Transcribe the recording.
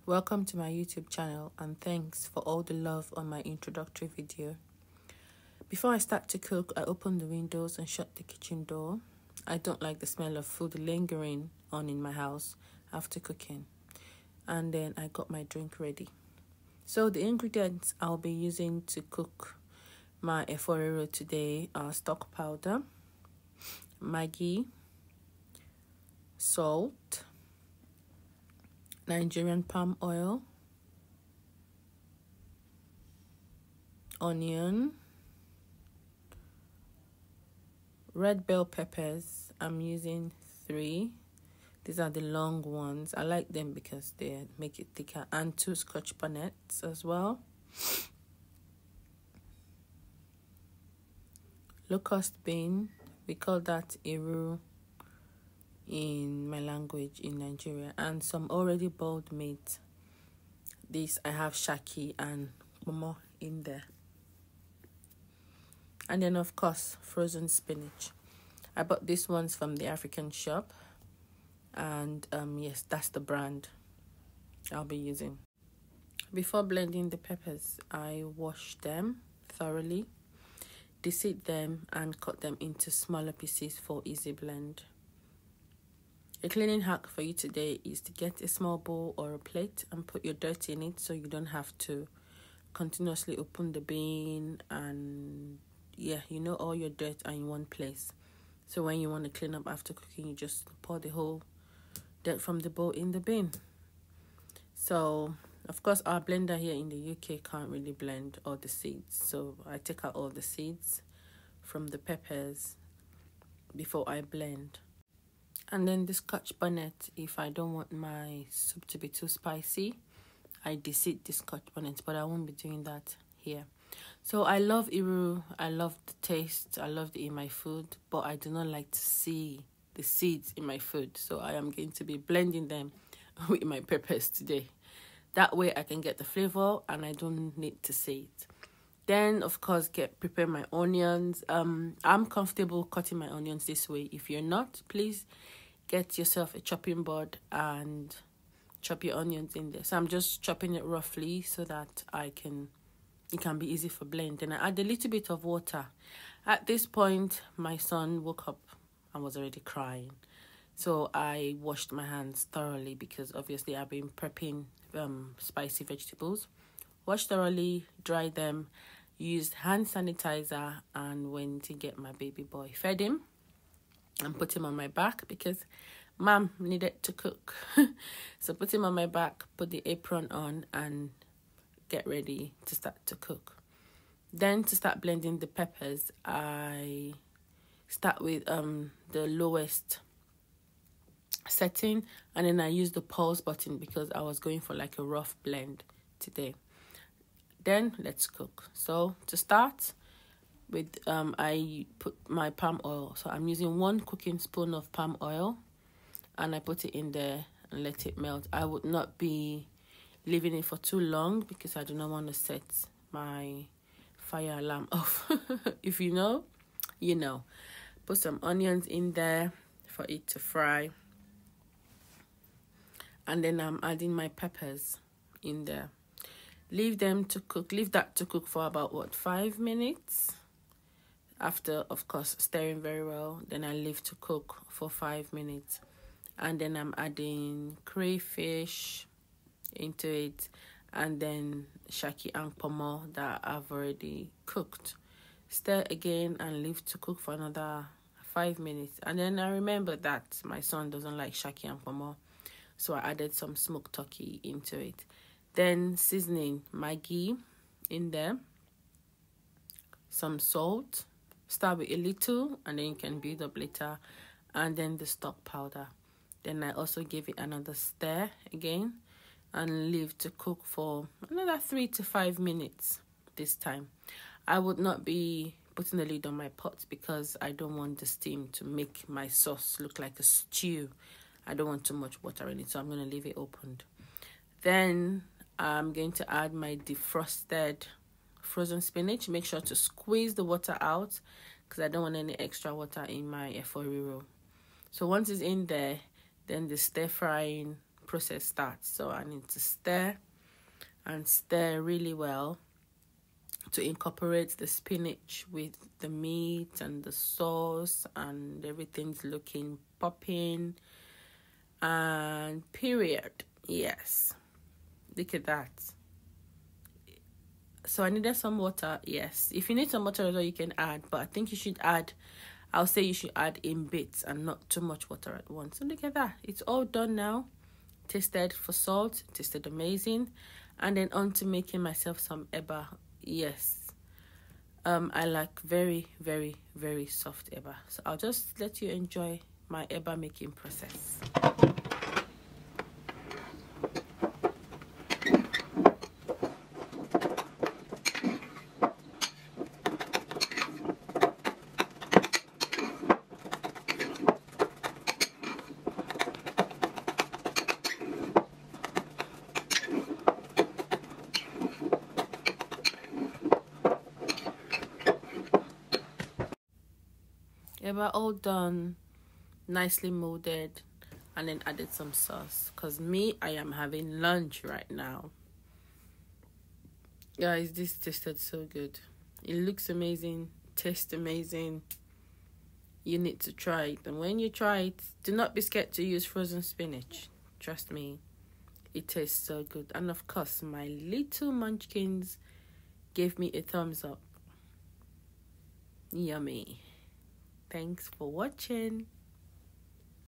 Welcome to my YouTube channel and thanks for all the love on my introductory video. Before I start to cook, I open the windows and shut the kitchen door. I don't like the smell of food lingering on in my house after cooking. And then I got my drink ready. So the ingredients I'll be using to cook my riro today are stock powder, Maggie, salt, Nigerian palm oil, onion, red bell peppers. I'm using 3. These are the long ones. I like them because they make it thicker, and 2 scotch bonnets as well. Locust bean, we call that riro in my language in Nigeria, and some already boiled meat. This I have Saki and Pomo in there. And then of course frozen spinach. I bought these ones from the African shop, and yes, that's the brand I'll be using. Before blending the peppers, I wash them thoroughly, deseed them and cut them into smaller pieces for easy blend. A cleaning hack for you today is to get a small bowl or a plate and put your dirt in it so you don't have to continuously open the bin and all your dirt are in one place. So when you want to clean up after cooking, you just pour the whole dirt from the bowl in the bin. So of course our blender here in the UK can't really blend all the seeds, so I take out all the seeds from the peppers before I blend. And then the scotch bonnet, if I don't want my soup to be too spicy, I deseed the scotch bonnet, but I won't be doing that here. So I love riro, I love the taste, I love it in my food, but I do not like to see the seeds in my food. So I am going to be blending them with my peppers today. That way I can get the flavor and I don't need to see it. Then of course prepare my onions. I'm comfortable cutting my onions this way. If you're not, please get yourself a chopping board and chop your onions in there. So I'm just chopping it roughly so that it can be easy for blend. Then I add a little bit of water. At this point, my son woke up and was already crying. So I washed my hands thoroughly because obviously I've been prepping spicy vegetables. Washed thoroughly, dried them, used hand sanitizer, and went to get my baby boy. Fed him and put him on my back because mom needed to cook. So put him on my back, put the apron on, and get ready to start to cook. Then to start blending the peppers, I start with the lowest setting, and then I use the pause button because I was going for like a rough blend today. Then let's cook. So to start with, I put my palm oil. So I'm using 1 cooking spoon of palm oil, and I put it in there and let it melt. I would not be leaving it for too long because I do not want to set my fire alarm off. If you know, you know. Put some onions in there for it to fry. And then I'm adding my peppers in there. Leave them to cook. Leave that to cook for about 5 minutes. After, of course, stirring very well, then I leave to cook for 5 minutes. And then I'm adding crayfish into it, and then Saki and Pomo that I've already cooked. Stir again and leave to cook for another 5 minutes. And then I remember that my son doesn't like Saki and Pomo, so I added some smoked turkey into it. Then seasoning, Maggie in there, some salt. Start with a little and then you can build up later, and then the stock powder. Then I also give it another stir again and leave to cook for another 3 to 5 minutes this time. I would not be putting the lid on my pot because I don't want the steam to make my sauce look like a stew. I don't want too much water in it, so I'm going to leave it opened. Then I'm going to add my defrosted frozen spinach. Make sure to squeeze the water out because I don't want any extra water in my riro. So once it's in there, then the stir frying process starts. So I need to stir and stir really well to incorporate the spinach with the meat and the sauce, and everything's looking popping. And period. Yes, look at that. So I needed some water. Yes, if you need some water as well, you can add, but I think you should add, I'll say you should add in bits and not too much water at once. And look at that, it's all done now. Tasted for salt, tasted amazing. And then on to making myself some eba. Yes, I like very, very, very soft eba. So I'll just let you enjoy my eba making process. Eba all done, nicely molded, and then added some sauce. Cause me, I am having lunch right now. Guys, this tasted so good. It looks amazing, tastes amazing. You need to try it, and when you try it, do not be scared to use frozen spinach. Trust me, it tastes so good. And of course, my little munchkins gave me a thumbs up. Yummy. Thanks for watching.